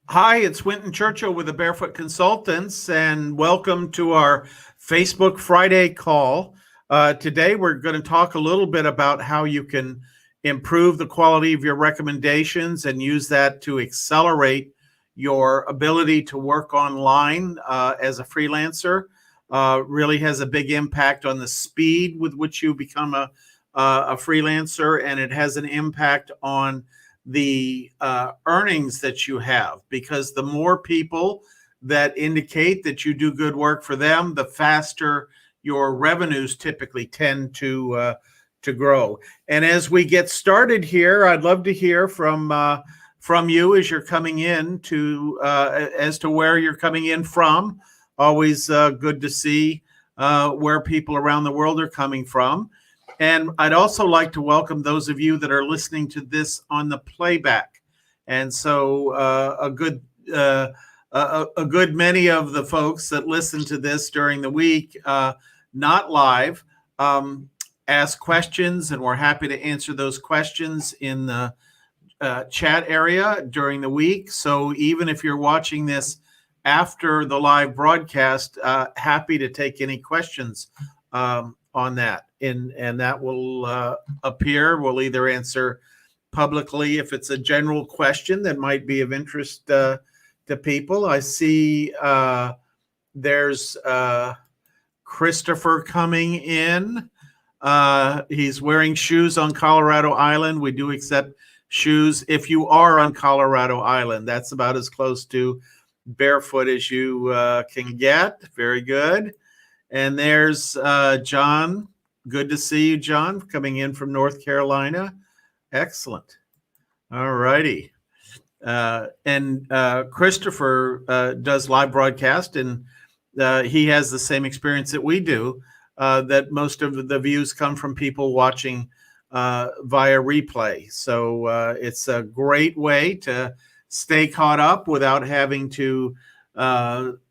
Hi, it's Winton Churchill with the Barefoot Consultants, and welcome to our Facebook Friday call. Today, we're going to talk a little bit about how you can improve the quality of your recommendations and use that to accelerate your ability to work online as a freelancer. Really has a big impact on the speed with which you become a freelancer, and it has an impact on the earnings that you have, because the more people that indicate that you do good work for them, the faster your revenues typically tend to grow. And as we get started here, I'd love to hear from you as you're coming in to as to where you're coming in from. Always good to see where people around the world are coming from. And I'd also like to welcome those of you that are listening to this on the playback. And so a good many of the folks that listen to this during the week, not live, ask questions, and we're happy to answer those questions in the chat area during the week. So even if you're watching this after the live broadcast, happy to take any questions on that. And that will appear. We'll either answer publicly if it's a general question that might be of interest to people. I see there's Christopher coming in. He's wearing shoes on Colorado Island. We do accept shoes if you are on Colorado Island. That's about as close to barefoot as you can get. Very good. And there's John. Good to see you, John, coming in from North Carolina. Excellent. All righty. And Christopher does live broadcast, and he has the same experience that we do, that most of the views come from people watching via replay. So it's a great way to stay caught up without having to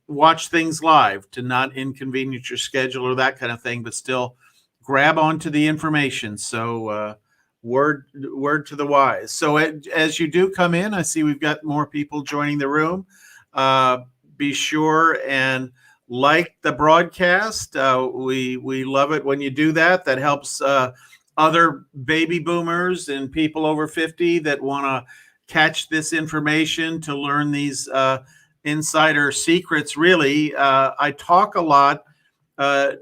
watch things live, to not inconvenience your schedule or that kind of thing, but still grab onto the information. So word to the wise. So as you do come in, I see we've got more people joining the room. Be sure and like the broadcast. We love it when you do that. That helps other baby boomers and people over 50 that want to catch this information, to learn these insider secrets. Really, I talk a lot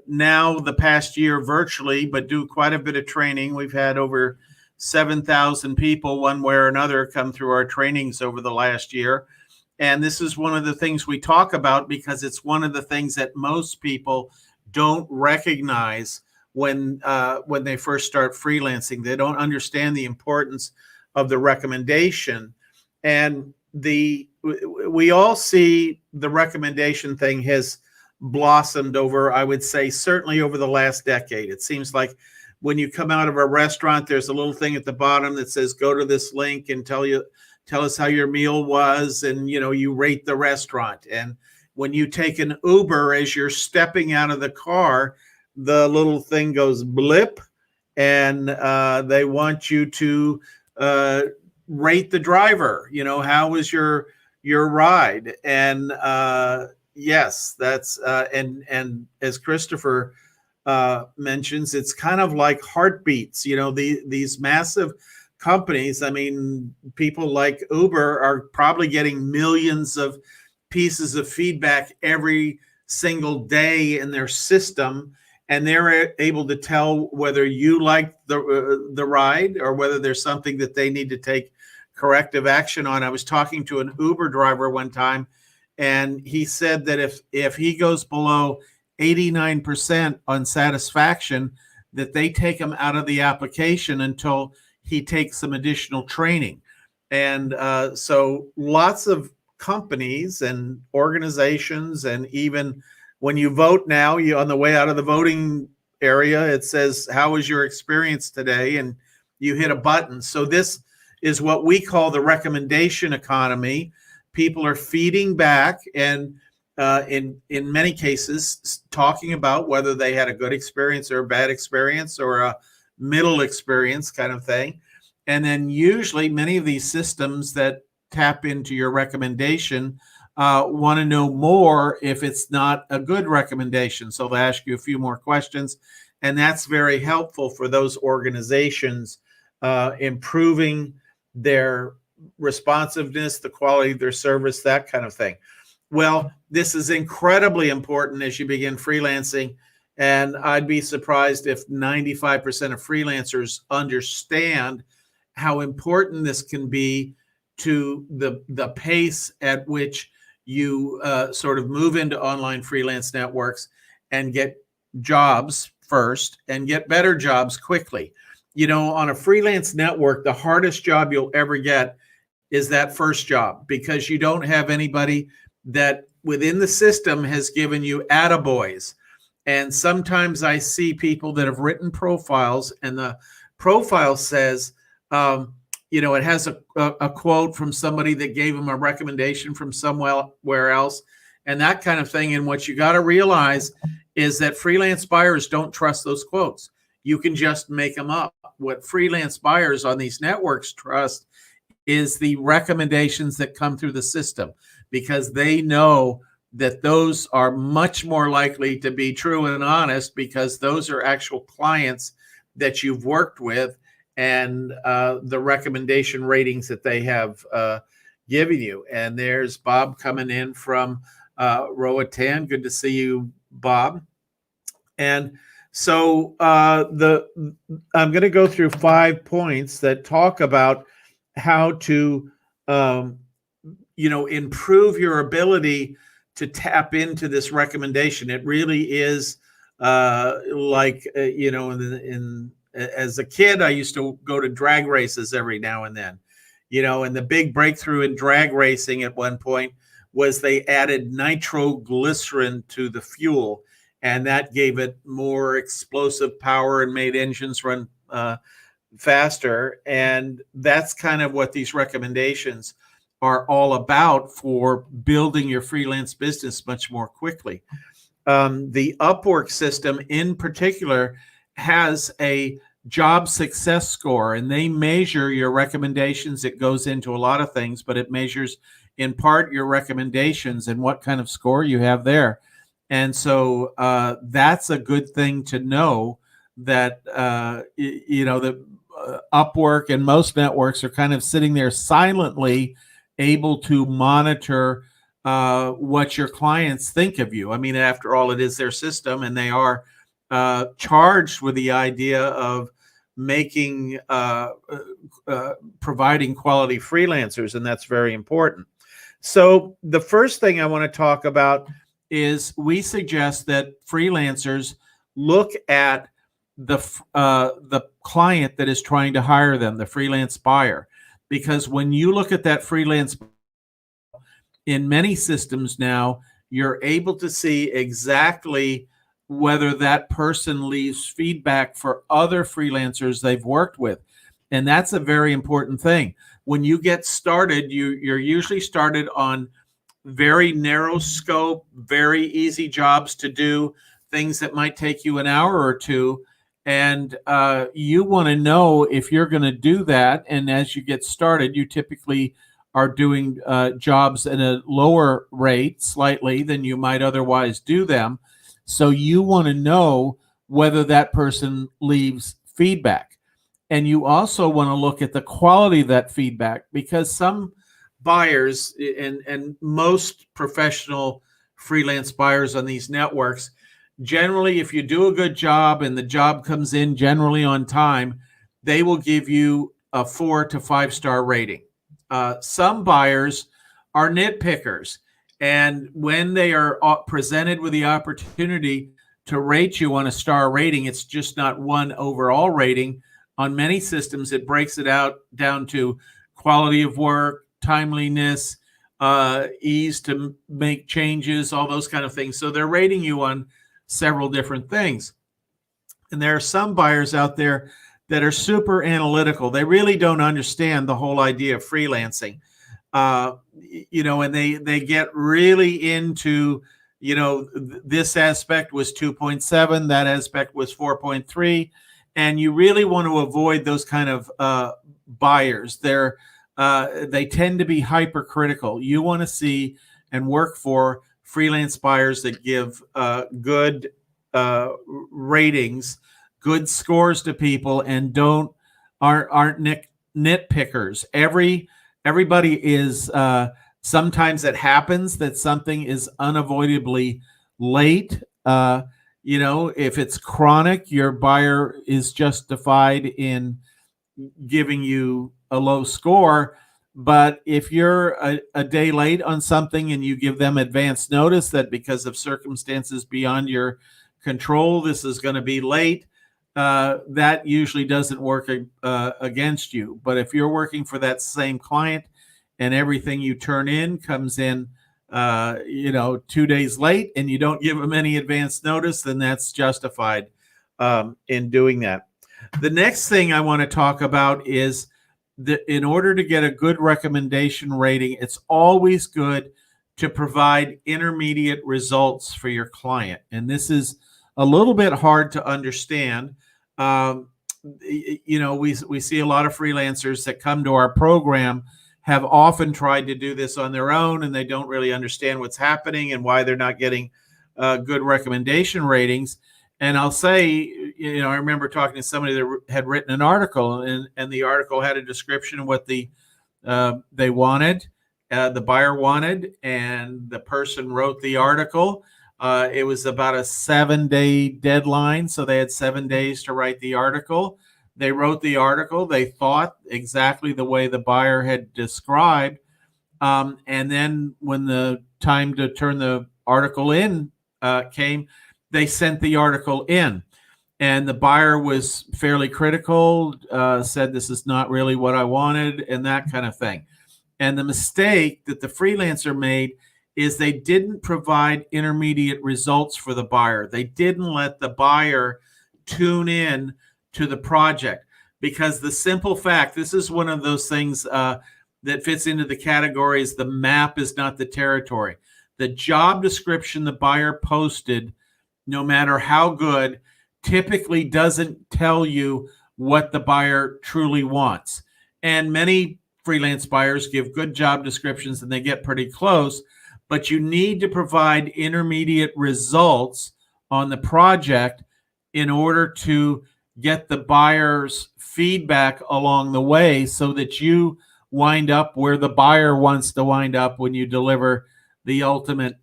now the past year virtually, but do quite a bit of training. We've had over 7,000 people one way or another come through our trainings over the last year. And this is one of the things we talk about, because it's one of the things that most people don't recognize when they first start freelancing. They don't understand the importance of the recommendation. And we all see the recommendation thing has blossomed over, I would say, certainly over the last decade. It seems like when you come out of a restaurant, there's a little thing at the bottom that says, go to this link and tell us how your meal was, and you rate the restaurant. And when you take an Uber, as you're stepping out of the car, the little thing goes blip, and they want you to rate the driver. How was your ride? And yes, that's and as Christopher mentions, it's kind of like heartbeats. These massive companies. I mean, people like Uber are probably getting millions of pieces of feedback every single day in their system, and they're able to tell whether you like the ride or whether there's something that they need to take corrective action on. I was talking to an Uber driver one time, and he said that if he goes below 89% on satisfaction, that they take him out of the application until he takes some additional training. And so lots of companies and organizations, and even when you vote now, you on the way out of the voting area, it says, how was your experience today? And you hit a button. So this is what we call the recommendation economy. People are feeding back, and in many cases talking about whether they had a good experience or a bad experience or a middle experience kind of thing. And then usually many of these systems that tap into your recommendation want to know more if it's not a good recommendation. So they'll ask you a few more questions, and that's very helpful for those organizations improving their responsiveness, the quality of their service, that kind of thing. Well, this is incredibly important as you begin freelancing. And I'd be surprised if 95% of freelancers understand how important this can be to the pace at which you sort of move into online freelance networks and get jobs first and get better jobs quickly. You know, on a freelance network, the hardest job you'll ever get is that first job, because you don't have anybody that within the system has given you attaboys. And sometimes I see people that have written profiles, and the profile says, it has a quote from somebody that gave them a recommendation from somewhere else, and that kind of thing. And what you got to realize is that freelance buyers don't trust those quotes. You can just make them up. What freelance buyers on these networks trust is the recommendations that come through the system, because they know that those are much more likely to be true and honest, because those are actual clients that you've worked with, and the recommendation ratings that they have given you. And there's Bob coming in from Roatan. Good to see you, Bob. And so I'm going to go through 5 points that talk about how to improve your ability to tap into this recommendation. It really is as a kid, I used to go to drag races every now and then, and the big breakthrough in drag racing at one point was they added nitroglycerin to the fuel, and that gave it more explosive power and made engines run faster. And that's kind of what these recommendations are all about for building your freelance business much more quickly. The Upwork system in particular has a job success score, and they measure your recommendations. It goes into a lot of things, but it measures in part your recommendations and what kind of score you have there. And so that's a good thing to know, that Upwork and most networks are kind of sitting there silently able to monitor what your clients think of you. I mean, after all, it is their system, and they are charged with the idea of making providing quality freelancers, and that's very important. So the first thing I want to talk about is we suggest that freelancers look at the client that is trying to hire them, the freelance buyer, because when you look at that freelance in many systems now, you're able to see exactly whether that person leaves feedback for other freelancers they've worked with. And that's a very important thing. When you get started, you're usually started on very narrow scope, very easy jobs to do, things that might take you an hour or two. And you want to know if you're going to do that. And as you get started, you typically are doing jobs at a lower rate slightly than you might otherwise do them. So you want to know whether that person leaves feedback. And you also want to look at the quality of that feedback, because some buyers and most professional freelance buyers on these networks, generally, if you do a good job and the job comes in generally on time, they will give you a 4 to 5 star rating. Some buyers are nitpickers, and when they are presented with the opportunity to rate you on a star rating, it's just not one overall rating. On many systems, it breaks it out down to quality of work, timeliness, ease to make changes, all those kind of things. So they're rating you on several different things. And there are some buyers out there that are super analytical. They really don't understand the whole idea of freelancing. And they get really into, this aspect was 2.7, that aspect was 4.3. And you really want to avoid those kind of buyers. They're they tend to be hypercritical. You want to see and work for freelance buyers that give good ratings, good scores to people, and aren't nitpickers. Everybody is. Sometimes it happens that something is unavoidably late. If it's chronic, your buyer is justified in giving you a low score. But if you're a day late on something and you give them advance notice that because of circumstances beyond your control, this is going to be late, that usually doesn't work against you. But if you're working for that same client and everything you turn in comes in 2 days late and you don't give them any advance notice, then that's justified in doing that. The next thing I want to talk about is that in order to get a good recommendation rating, it's always good to provide intermediate results for your client. And this is a little bit hard to understand. We see a lot of freelancers that come to our program have often tried to do this on their own, and they don't really understand what's happening and why they're not getting good recommendation ratings. And I'll say, I remember talking to somebody that had written an article, and the article had a description of what they wanted, the buyer wanted, and the person wrote the article. It was about a 7-day deadline, so they had 7 days to write the article. They wrote the article. They thought exactly the way the buyer had described. And then when the time to turn the article in came, they sent the article in. And the buyer was fairly critical, said this is not really what I wanted, and that kind of thing. And the mistake that the freelancer made is they didn't provide intermediate results for the buyer. They didn't let the buyer tune in to the project, because the simple fact, this is one of those things that fits into the categories, the map is not the territory. The job description the buyer posted, no matter how good, typically doesn't tell you what the buyer truly wants. And many freelance buyers give good job descriptions and they get pretty close, but you need to provide intermediate results on the project in order to get the buyer's feedback along the way so that you wind up where the buyer wants to wind up when you deliver the ultimate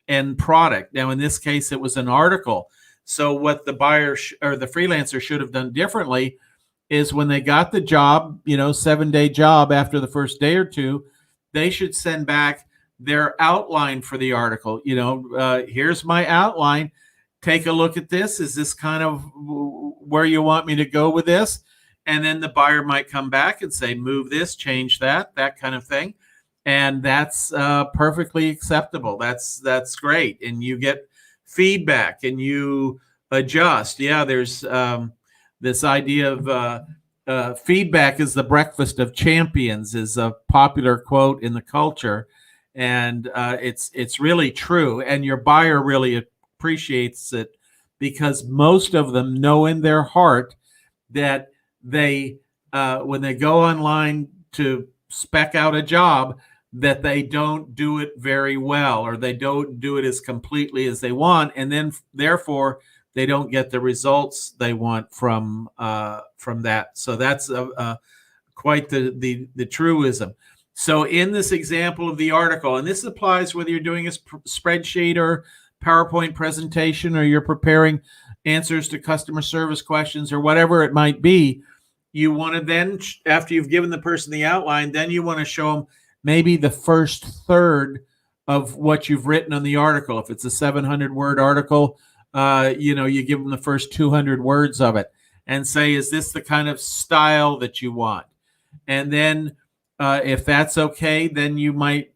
end product. Now, in this case, it was an article. So what the buyer or the freelancer should have done differently is when they got the job, 7-day job after the first day or two, they should send back their outline for the article. Here's my outline. Take a look at this. Is this kind of where you want me to go with this? And then the buyer might come back and say, move this, change that kind of thing. And that's perfectly acceptable. That's great. And you get feedback and you adjust. Yeah, there's this idea of feedback is the breakfast of champions is a popular quote in the culture. And it's really true. And your buyer really appreciates it because most of them know in their heart that they, when they go online to spec out a job, that they don't do it very well or they don't do it as completely as they want, and then therefore they don't get the results they want from that. So that's quite the truism. So in this example of the article, and this applies whether you're doing a spreadsheet or PowerPoint presentation or you're preparing answers to customer service questions or whatever it might be, you want to then, after you've given the person the outline, then you want to show them maybe the first third of what you've written on the article. If it's a 700-word article, you give them the first 200 words of it and say, is this the kind of style that you want? And then if that's okay, then you might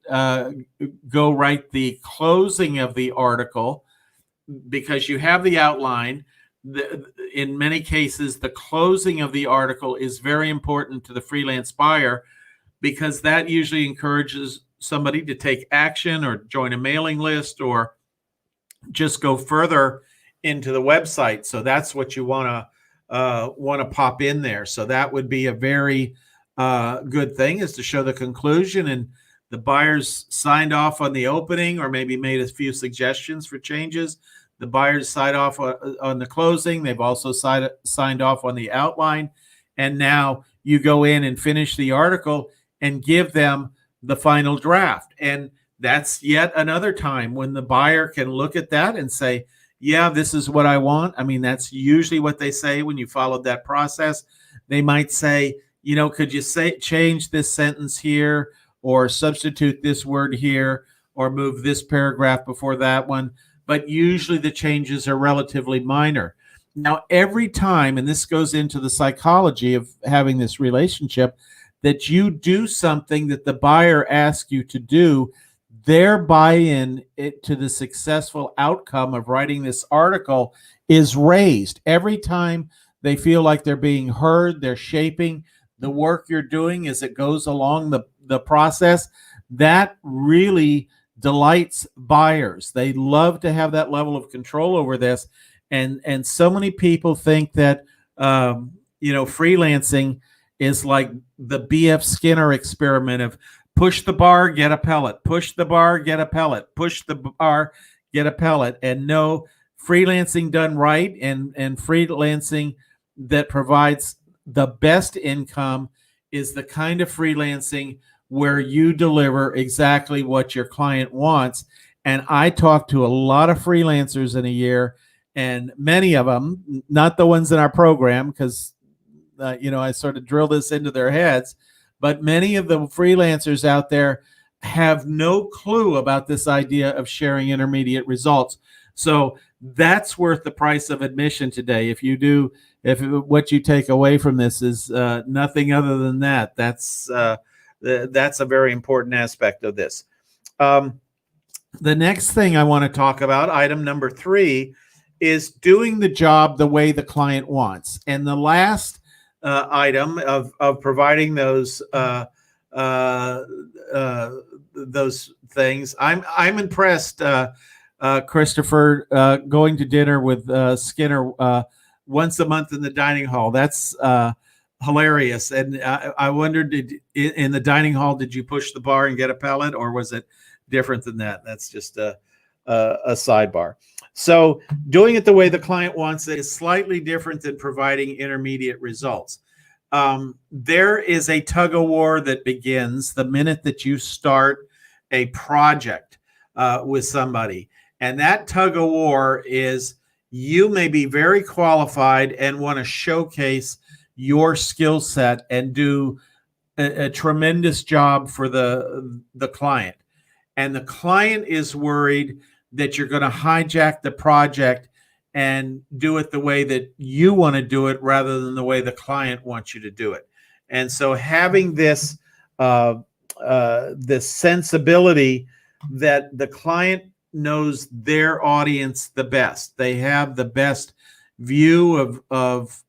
go write the closing of the article because you have the outline. In many cases, the closing of the article is very important to the freelance buyer because that usually encourages somebody to take action or join a mailing list or just go further into the website. So that's what you want to pop in there. So that would be a very good thing is to show the conclusion, and the buyers signed off on the opening or maybe made a few suggestions for changes. The buyers signed off on the closing. They've also signed off on the outline. And now you go in and finish the article and give them the final draft. And that's yet another time when the buyer can look at that and say, yeah, this is what I want. I mean, that's usually what they say when you followed that process. They might say, could you change this sentence here, or substitute this word here, or move this paragraph before that one? But usually the changes are relatively minor. Now, every time, and this goes into the psychology of having this relationship, that you do something that the buyer asks you to do, their buy-in to the successful outcome of writing this article is raised. Every time they feel like they're being heard, they're shaping the work you're doing as it goes along the process. That really delights buyers. They love to have that level of control over this. And so many people think that, freelancing is like the B.F. Skinner experiment of push the bar, get a pellet, push the bar, get a pellet, push the bar, get a pellet. And no, freelancing done right, and freelancing that provides the best income is the kind of freelancing where you deliver exactly what your client wants. And I talk to a lot of freelancers in a year, and many of them, not the ones in our program, because I sort of drill this into their heads, but many of the freelancers out there have no clue about this idea of sharing intermediate results. So that's worth the price of admission today. If what you take away from this is nothing other than that, that's a very important aspect of this. The next thing I want to talk about, item number 3, is doing the job the way the client wants. And the last item of providing those things, I'm impressed, Christopher, going to dinner with Skinner once a month in the dining hall. That's hilarious. And I wondered, in the dining hall, did you push the bar and get a pellet, or was it different than that? That's just a sidebar. So doing it the way the client wants it is slightly different than providing intermediate results. There is a tug of war that begins the minute that you start a project with somebody. And that tug of war is, you may be very qualified and want to showcase your skill set and do a tremendous job for the client. And the client is worried that you're going to hijack the project and do it the way that you want to do it rather than the way the client wants you to do it. And so having this sensibility that the client knows their audience the best. They have the best view of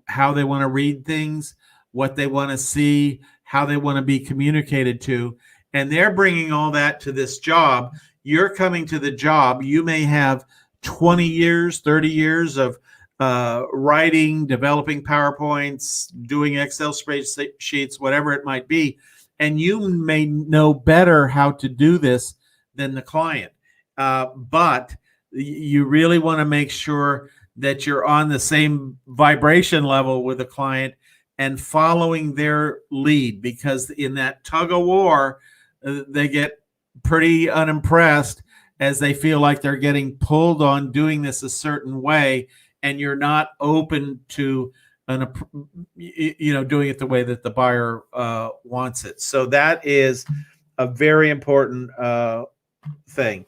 how they want to read things, what they want to see, how they want to be communicated to. And they're bringing all that to this job. You're coming to the job. You may have 20 years, 30 years of writing, developing PowerPoints, doing Excel spreadsheets, whatever it might be. And you may know better how to do this than the client. But you really want to make sure that you're on the same vibration level with the client and following their lead, because in that tug of war, they get pretty unimpressed as they feel like they're getting pulled on doing this a certain way, and you're not open to doing it the way that the buyer wants it. So that is a very important thing.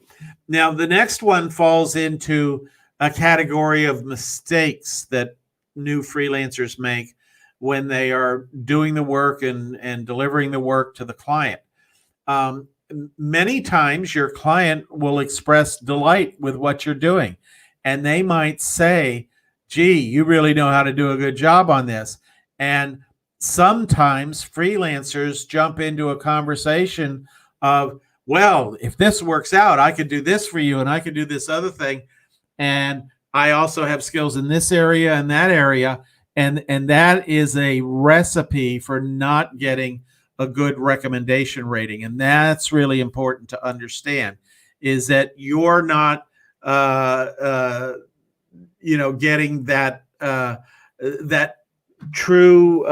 Now, the next one falls into a category of mistakes that new freelancers make when they are doing the work and delivering the work to the client. Many times your client will express delight with what you're doing, and they might say, gee, you really know how to do a good job on this. And sometimes freelancers jump into a conversation of, well, if this works out, I could do this for you, and I could do this other thing. And I also have skills in this area and that area. and that is a recipe for not getting a good recommendation rating. And that's really important to understand, is that you're not getting that true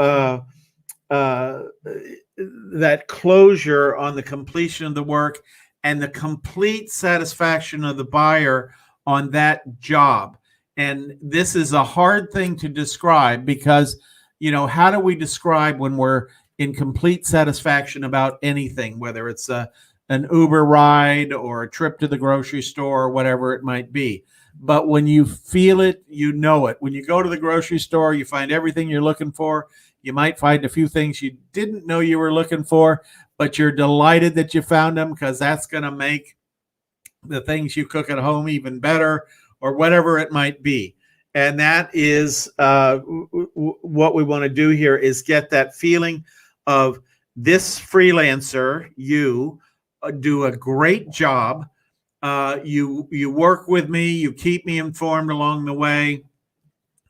that closure on the completion of the work and the complete satisfaction of the buyer on that job. And this is a hard thing to describe because, how do we describe when we're in complete satisfaction about anything, whether it's an Uber ride or a trip to the grocery store or whatever it might be? But when you feel it, you know it. When you go to the grocery store, you find everything you're looking for. You might find a few things you didn't know you were looking for, but you're delighted that you found them because that's going to make the things you cook at home even better, or whatever it might be. And that is what we want to do here, is get that feeling of this freelancer. You do a great job. You work with me. You keep me informed along the way.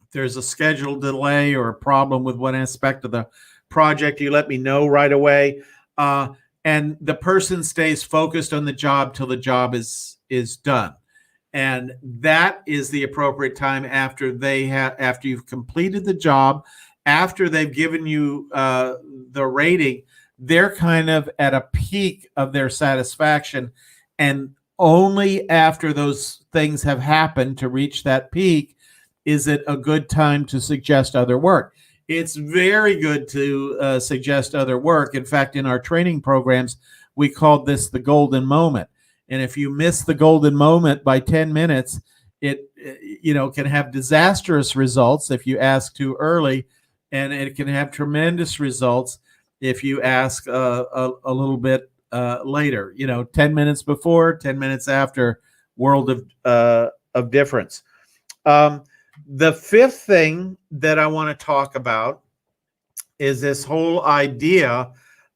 If there's a schedule delay or a problem with one aspect of the project, you let me know right away. And the person stays focused on the job till the job is done. And that is the appropriate time after you've completed the job, after they've given you the rating. They're kind of at a peak of their satisfaction, and only after those things have happened to reach that peak is it a good time to suggest other work. It's very good to suggest other work. In fact, in our training programs, we called this the golden moment. And if you miss the golden moment by 10 minutes, it can have disastrous results if you ask too early, and it can have tremendous results if you ask a little bit later. 10 minutes before, 10 minutes after, world of difference. The fifth thing that I want to talk about is this whole idea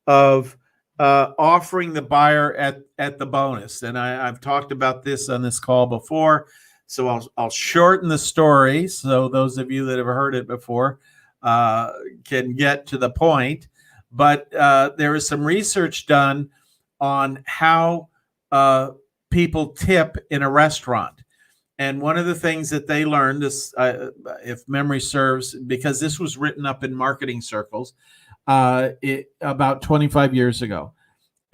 of offering the buyer at the bonus. And I've talked about this on this call before, so I'll shorten the story so those of you that have heard it before can get to the point. But there is some research done on how people tip in a restaurant. And one of the things that they learned is, if memory serves, because this was written up in marketing circles about 25 years ago.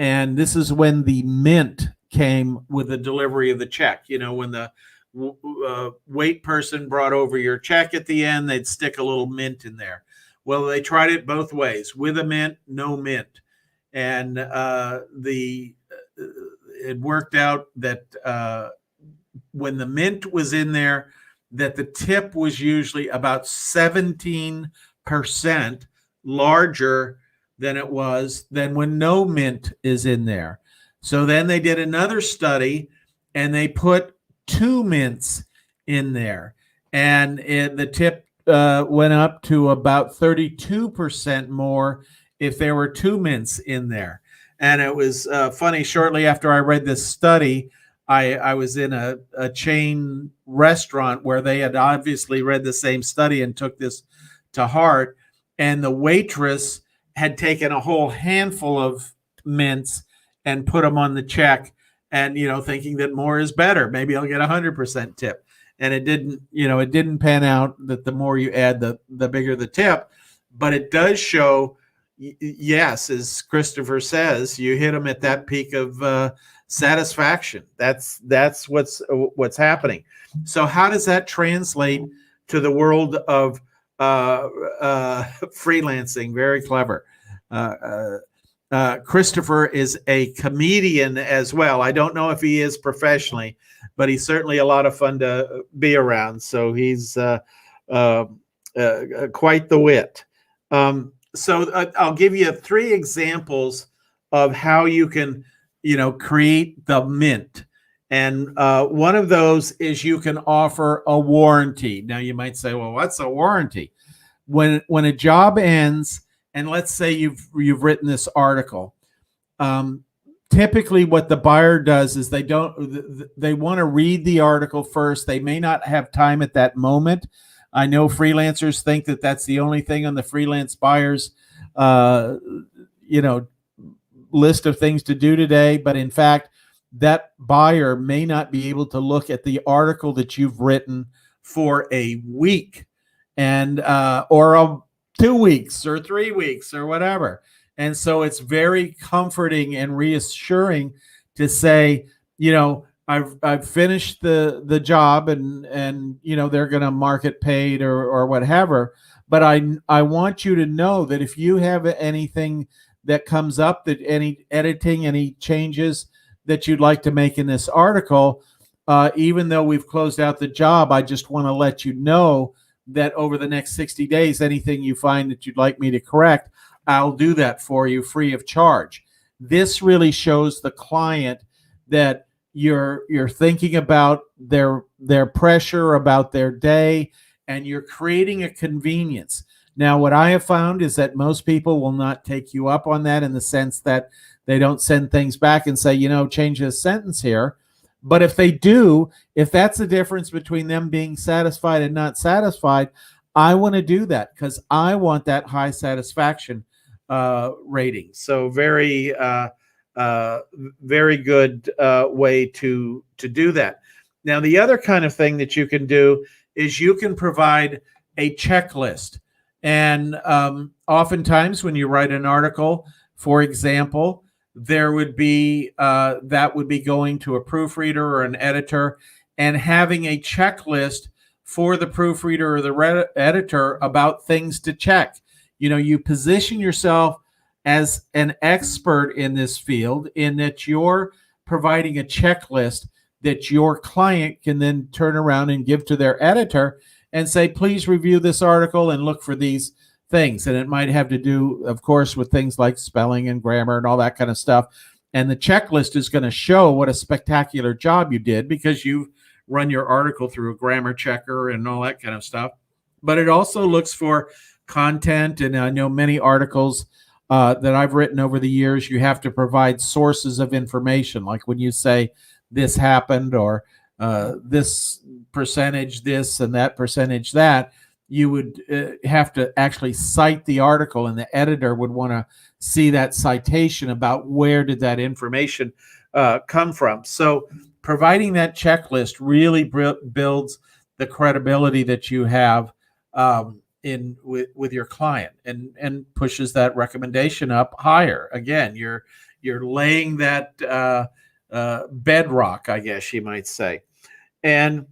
And this is when the mint came with the delivery of the check. When the wait person brought over your check at the end, they'd stick a little mint in there. Well, they tried it both ways, with a mint, no mint. And it worked out that when the mint was in there, that the tip was usually about 17% larger than it was than when no mint is in there. So then they did another study and they put 2 mints in there, and the tip went up to about 32% more if there were 2 mints in there. And it was funny, shortly after I read this study, I was in a chain restaurant where they had obviously read the same study and took this to heart. And the waitress had taken a whole handful of mints and put them on the check, and thinking that more is better. Maybe I'll get 100% tip. And it didn't pan out that the more you add, the bigger the tip. But it does show, yes, as Christopher says, you hit them at that peak of satisfaction. That's what's happening. So how does that translate to the world of freelancing? Very clever. Christopher is a comedian as well. I don't know if he is professionally, but he's certainly a lot of fun to be around. So he's quite the wit. So I'll give you 3 examples of how you can create the mint. And one of those is you can offer a warranty. Now you might say, well, what's a warranty? When a job ends, and let's say you've written this article, typically what the buyer does is they want to read the article first. They may not have time at that moment I know freelancers think that that's the only thing on the freelance buyers, uh, you know, list of things to do today. But in fact, that buyer may not be able to look at the article that you've written for a week and or 2 weeks or 3 weeks or whatever. And so it's very comforting and reassuring to say, I've finished the job, and they're going to market paid or whatever. But I want you to know that if you have anything that comes up, that any editing, any changes that you'd like to make in this article, even though we've closed out the job, I just want to let you know that over the next 60 days, anything you find that you'd like me to correct, I'll do that for you free of charge. This really shows the client that you're thinking about their pressure, about their day, and you're creating a convenience. Now, what I have found is that most people will not take you up on that, in the sense that they don't send things back and say, change this sentence here. But if they do, if that's the difference between them being satisfied and not satisfied, I want to do that because I want that high satisfaction rating. So very good way to do that. Now, the other kind of thing that you can do is you can provide a checklist. And oftentimes when you write an article, for example, there would be that would be going to a proofreader or an editor, and having a checklist for the proofreader or the editor about things to check. You position yourself as an expert in this field, in that you're providing a checklist that your client can then turn around and give to their editor and say, please review this article and look for these things. And it might have to do, of course, with things like spelling and grammar and all that kind of stuff. And the checklist is going to show what a spectacular job you did, because you've run your article through a grammar checker and all that kind of stuff. But it also looks for content. And I know many articles that I've written over the years, you have to provide sources of information. Like when you say this happened, or this percentage this and that percentage that, you would have to actually cite the article, and the editor would want to see that citation about where did that information come from. So providing that checklist really builds the credibility that you have with your client, and pushes that recommendation up higher. Again, you're laying that bedrock, I guess you might say. And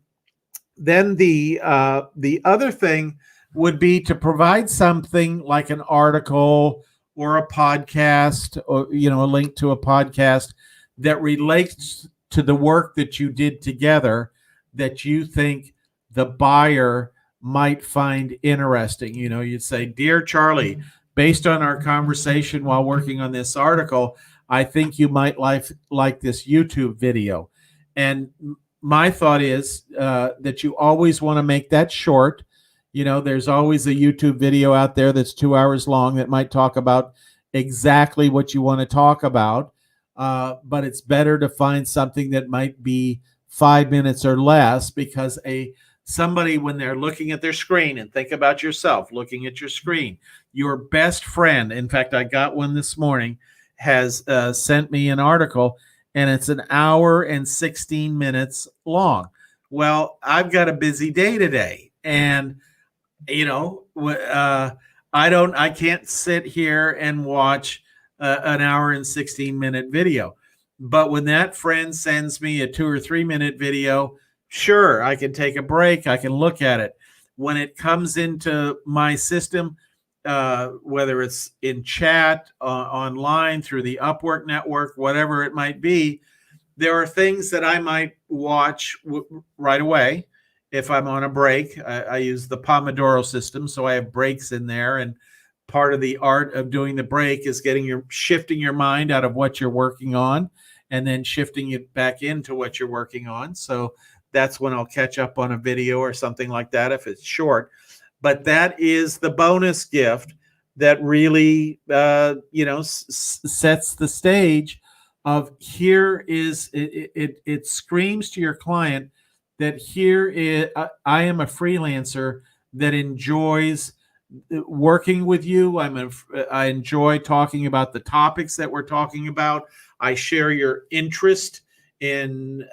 then the other thing would be to provide something like an article or a podcast, or a link to a podcast that relates to the work that you did together, that you think the buyer might find interesting. You'd say, dear Charlie, based on our conversation while working on this article, I think you might like this YouTube video. And my thought is that you always want to make that short. There's always a YouTube video out there that's 2 hours long that might talk about exactly what you want to talk about. But it's better to find something that might be 5 minutes or less, because somebody, when they're looking at their screen, and think about yourself looking at your screen, your best friend, in fact, I got one this morning, has sent me an article, and it's an hour and 16 minutes long. Well, I've got a busy day today, and I can't sit here and watch an hour and 16-minute video. But when that friend sends me a 2 or 3 minute video, sure, I can take a break, I can look at it. When it comes into my system, whether it's in chat, online, through the Upwork network, whatever it might be, there are things that I might watch right away. If I'm on a break, I use the Pomodoro system, so I have breaks in there. And part of the art of doing the break is shifting your mind out of what you're working on, and then shifting it back into what you're working on. So that's when I'll catch up on a video or something like that, if it's short. But that is the bonus gift that really, sets the stage of, here is it screams to your client that here is, I am a freelancer that enjoys working with you. I enjoy talking about the topics that we're talking about. I share your interest in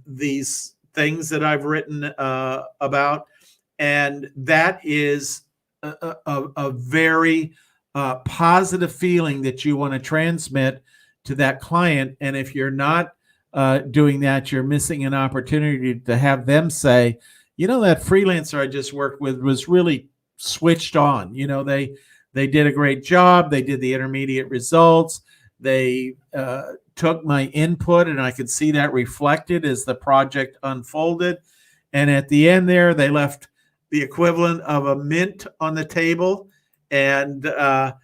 these things that I've written about, and that is a very positive feeling that you want to transmit to that client. And if you're not doing that, you're missing an opportunity to have them say, that freelancer I just worked with was really switched on. They did a great job. They did the intermediate results. They took my input, and I could see that reflected as the project unfolded. And at the end there, they left the equivalent of a mint on the table. And I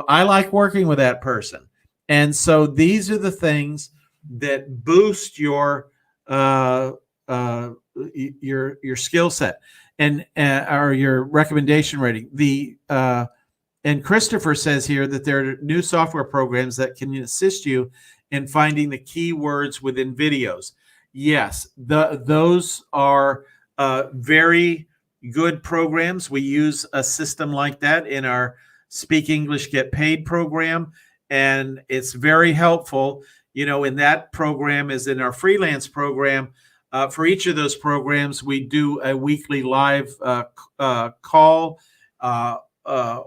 like working with that person. And so these are the things that boost your skill set and or your recommendation rating. And Christopher says here that there are new software programs that can assist you in finding the keywords within videos. Yes, those are very good programs. We use a system like that in our Speak English, Get Paid program, and it's very helpful. In that program, as in our freelance program, for each of those programs, we do a weekly live call,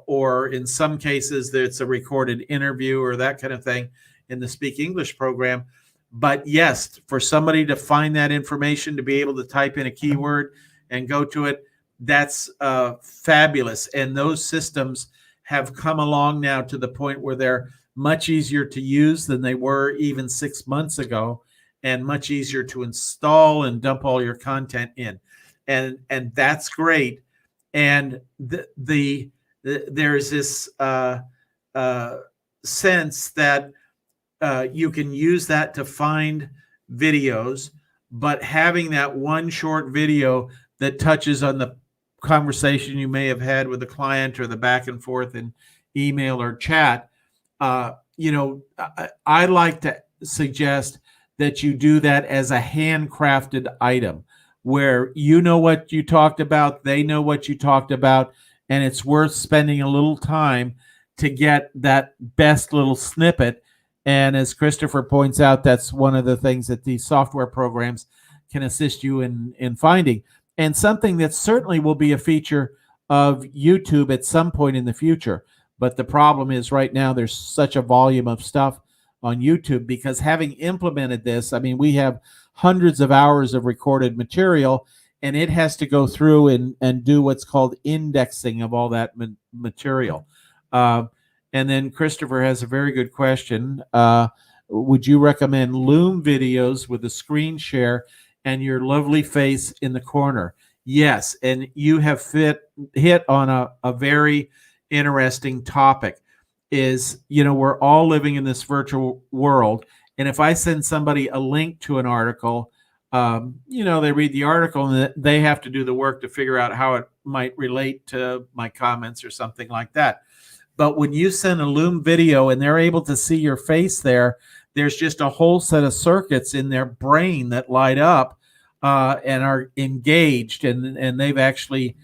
or in some cases, it's a recorded interview or that kind of thing in the Speak English program. But yes, for somebody to find that information, to be able to type in a keyword and go to it, that's fabulous. And those systems have come along now to the point where they're much easier to use than they were even 6 months ago, and much easier to install and dump all your content in. And that's great. And there's this sense that you can use that to find videos, but having that one short video that touches on the conversation you may have had with the client, or the back and forth in email or chat, I like to suggest that you do that as a handcrafted item, where what you talked about, they know what you talked about, and it's worth spending a little time to get that best little snippet. And as Christopher points out, that's one of the things that these software programs can assist you in finding, and something that certainly will be a feature of YouTube at some point in the future. But the problem is right now there's such a volume of stuff on YouTube, because having implemented this, we have hundreds of hours of recorded material, and it has to go through and do what's called indexing of all that material. And then Christopher has a very good question. Would you recommend Loom videos with a screen share and your lovely face in the corner? Yes, and you have hit on a very interesting topic. We're all living in this virtual world, and if I send somebody a link to an article, they read the article and they have to do the work to figure out how it might relate to my comments or something like that. But when you send a Loom video and they're able to see your face there's just a whole set of circuits in their brain that light up and are engaged, and they've actually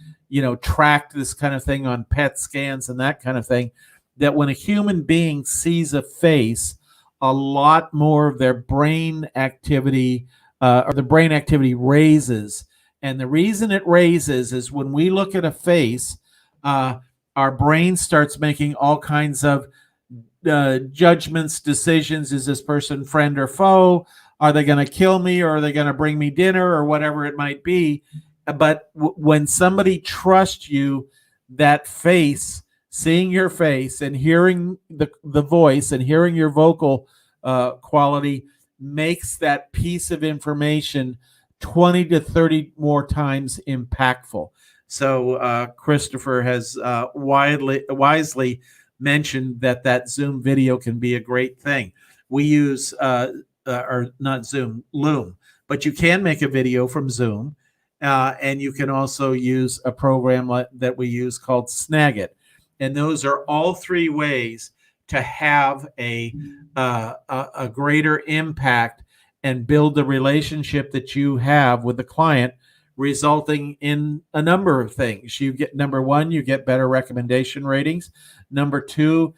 tracked this kind of thing on PET scans and that kind of thing, that when a human being sees a face, a lot more of their brain activity or the brain activity raises. And the reason it raises is when we look at a face, our brain starts making all kinds of judgments, decisions. Is this person friend or foe? Are they going to kill me, or are they going to bring me dinner, or whatever it might be? But when somebody trusts you, that face, seeing your face and hearing the voice and hearing your vocal quality, makes that piece of information 20 to 30 more times impactful. So Christopher has wisely mentioned that Zoom video can be a great thing. We use, or not Zoom, Loom, but you can make a video from Zoom, and you can also use a program that we use called Snagit. And those are all three ways to have a greater impact and build the relationship that you have with the client, resulting in a number of things. You get, number one, you get better recommendation ratings. Number two,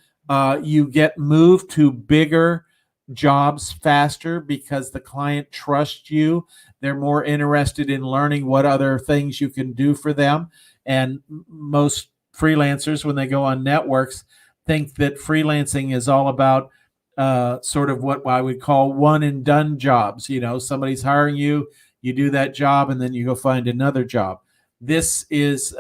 you get moved to bigger jobs faster because the client trusts you. They're more interested in learning what other things you can do for them. And most freelancers, when they go on networks, think that freelancing is all about sort of what I would call one and done jobs. You know, somebody's hiring you, you do that job, and then you go find another job. This is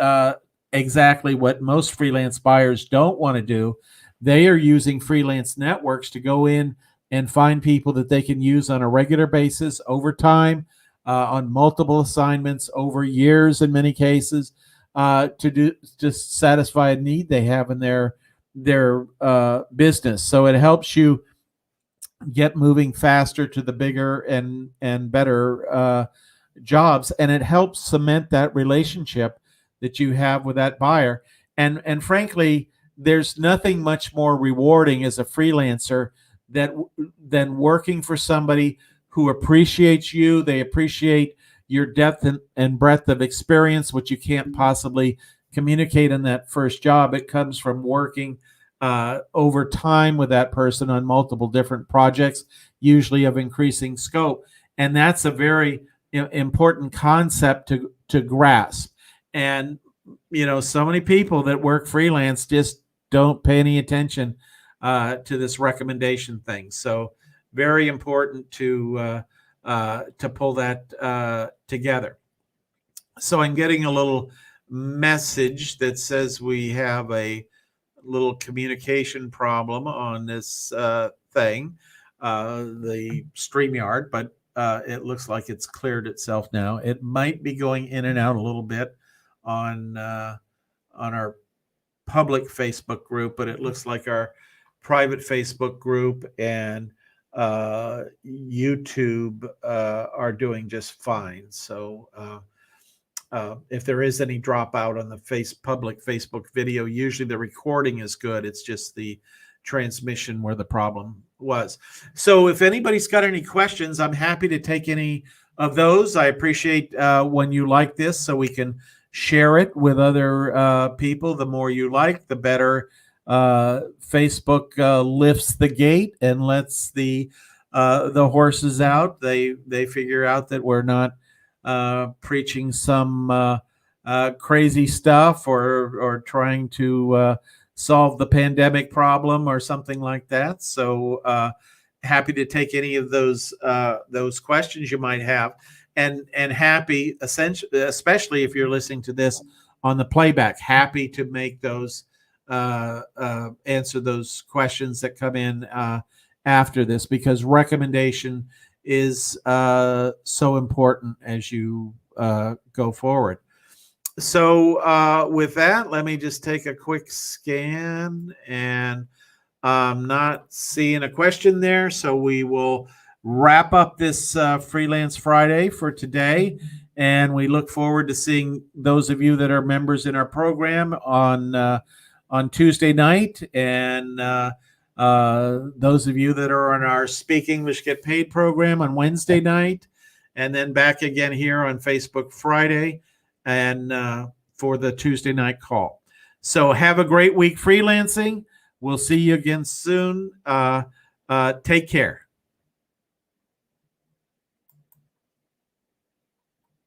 exactly what most freelance buyers don't want to do. They are using freelance networks to go in and find people that they can use on a regular basis over time, on multiple assignments over years in many cases, to satisfy a need they have in their business. So it helps you get moving faster to the bigger and better jobs, and it helps cement that relationship that you have with that buyer. And frankly, there's nothing much more rewarding as a freelancer than working for somebody who appreciates you. They appreciate your depth and breadth of experience, which you can't possibly communicate in that first job. It comes from working over time with that person on multiple different projects, usually of increasing scope. And that's a very important concept to grasp. And, you know, so many people that work freelance just don't pay any attention to this recommendation thing. So very important to pull that together. So I'm getting a little message that says we have a little communication problem on this thing, the StreamYard, but it looks like it's cleared itself now. It might be going in and out a little bit on our public Facebook group, but it looks like our private Facebook group and YouTube are doing just fine. So if there is any dropout on the public Facebook video, usually the recording is good. It's just the transmission where the problem was. So if anybody's got any questions, I'm happy to take any of those. I appreciate when you like this, so we can share it with other people. The more you like, the better Facebook lifts the gate and lets the horses out. They figure out that we're not preaching some crazy stuff or trying to solve the pandemic problem or something like that. So happy to take any of those questions you might have, and happy, especially if you're listening to this on the playback, happy to make those answer those questions that come in after this, because recommendation is so important as you go forward. So with that, let me just take a quick scan, and I'm not seeing a question there. So we will wrap up this Freelance Friday for today. And we look forward to seeing those of you that are members in our program on Tuesday night, and those of you that are on our Speak English Get Paid program on Wednesday night, and then back again here on Facebook Friday, and for the Tuesday night call. So have a great week freelancing. We'll see you again soon. Take care.